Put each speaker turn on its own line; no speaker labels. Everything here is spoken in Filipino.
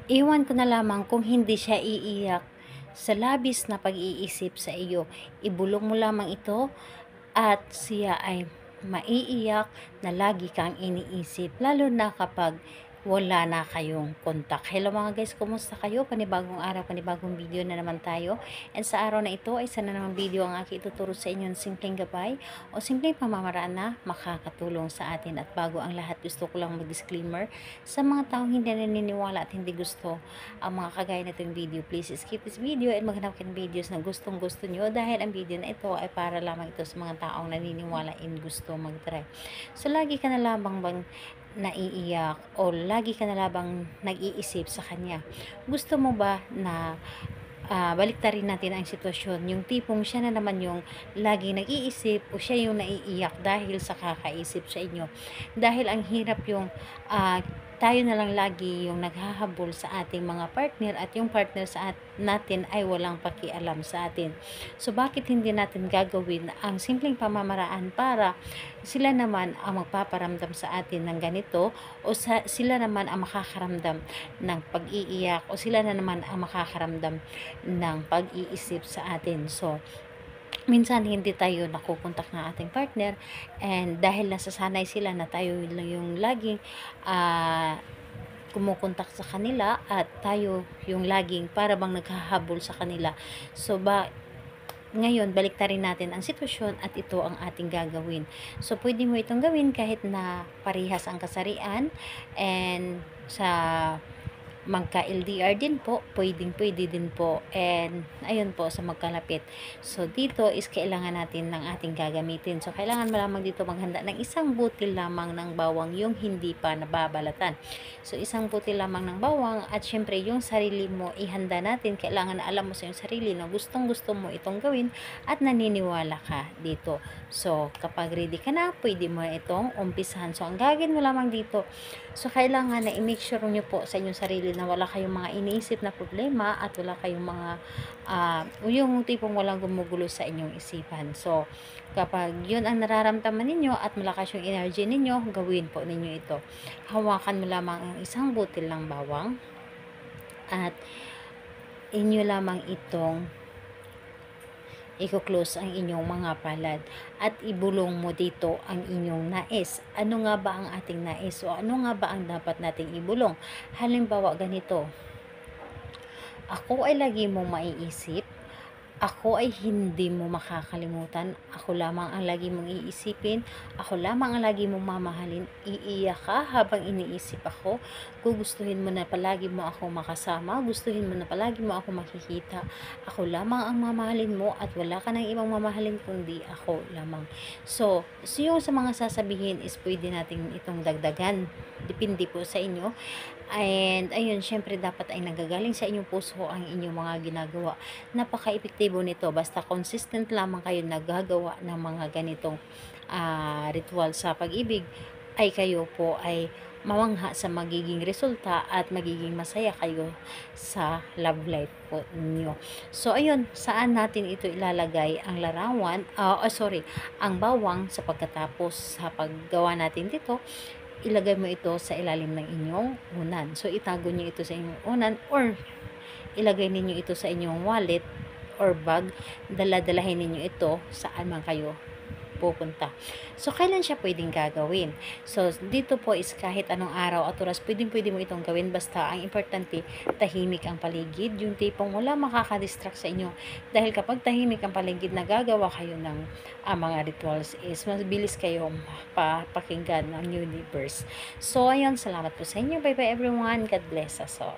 Iwan ko na lamang kung hindi siya iiyak sa labis na pag-iisip sa iyo. Ibulong mo lamang ito at siya ay maiiyak na lagi kang iniisip, lalo na kapag wala na kayong kontak. Hello mga guys, kumusta kayo? Panibagong araw, panibagong video na naman tayo. And sa araw na ito ay isa na naman video ang aking ituturo sa inyo ng simpleng gabay o simpleng pamamaraan na makakatulong sa atin. At bago ang lahat, gusto ko lang mag-disclaimer sa mga taong hindi naniniwala at hindi gusto ang mga kagaya na itong video. Please skip this video and maghanap kayo ng videos na gustong gusto nyo, dahil ang video na ito ay para lamang ito sa mga taong naniniwala and gusto mag-try. So lagi ka na lamang bang naiiyak o lagi ka na labang nag-iisip sa kanya? Gusto mo ba na baliktarin natin ang sitwasyon, yung tipong siya na naman yung lagi nag-iisip o siya yung naiiyak dahil sa kakaisip sa inyo? Dahil ang hirap yung tayo na lang lagi yung naghahabol sa ating mga partner at yung partner sa natin ay walang pakialam sa atin. So bakit hindi natin gagawin ang simpleng pamamaraan para sila naman ang magpaparamdam sa atin ng ganito, o sila naman ang makakaramdam ng pag-iiyak, o sila na naman ang makakaramdam ng pag-iisip sa atin. So minsan hindi tayo nakukontak ng ating partner, and dahil nasasanay sila na tayo lang yung laging kumukontak sa kanila at tayo yung laging para bang naghahabol sa kanila. So ngayon, baliktarin natin ang sitwasyon at ito ang ating gagawin. So, pwede mo itong gawin kahit na parehas ang kasarian, and sa magka-LDR din po, pwede din po, and ayun po sa magkalapit. So dito is kailangan natin ng ating gagamitin. So kailangan mo lamang dito maghanda ng isang butil lamang ng bawang, yung hindi pa nababalatan. So isang butil lamang ng bawang, at syempre yung sarili mo ihanda natin. Kailangan na alam mo sa iyong sarili na gustong gusto mo itong gawin at naniniwala ka dito. So kapag ready ka na, pwede mo itong umpisahan. So ang gagawin mo lamang dito, so kailangan na i-make sure nyo po sa inyong sarili na wala kayong mga iniisip na problema at wala kayong mga yung tipong walang gumugulo sa inyong isipan. So kapag yun ang nararamdaman ninyo at malakas yung energy ninyo, gawin po ninyo ito. Hawakan mo lamang ang isang butil ng bawang at inyo lamang itong i-close ang inyong mga palad at ibulong mo dito ang inyong nais. Ano nga ba ang ating nais, o ano nga ba ang dapat nating ibulong? Halimbawa ganito: ako ay lagi mong maiisip, ako ay hindi mo makakalimutan, ako lamang ang lagi mong iisipin, ako lamang ang lagi mong mamahalin, iiyak ka habang iniisip ako, gugustuhin mo na palagi mo ako makasama, gustuhin mo na palagi mo ako makikita, ako lamang ang mamahalin mo at wala ka ng ibang mamahalin kundi ako lamang. So yung sa mga sasabihin is pwede natin itong dagdagan, depende po sa inyo. And ayun, syempre dapat ay nagagaling sa inyong puso ang inyong mga ginagawa. Napaka-epektibo nito basta consistent lamang kayo nagagawa ng mga ganitong ritual sa pag-ibig, ay kayo po ay mamangha sa magiging resulta at magiging masaya kayo sa love life po niyo. So ayun, saan natin ito ilalagay ang larawan, ang bawang, sa pagkatapos sa paggawa natin dito, ilagay mo ito sa ilalim ng inyong unan. So itago niyo ito sa inyong unan, or ilagay ninyo ito sa inyong wallet or bag. Dala-dalahin ninyo ito saan man kayo pupunta. So kailan siya pwedeng gagawin? So dito po is kahit anong araw at oras pwede mo itong gawin, basta ang importante tahimik ang paligid, yung tipong wala makakadistract sa inyo. Dahil kapag tahimik ang paligid, nagagawa kayo ng mga rituals, is mas bilis kayo pakinggan ng universe. So ayun, salamat po sa inyo. Bye bye everyone. God bless us all.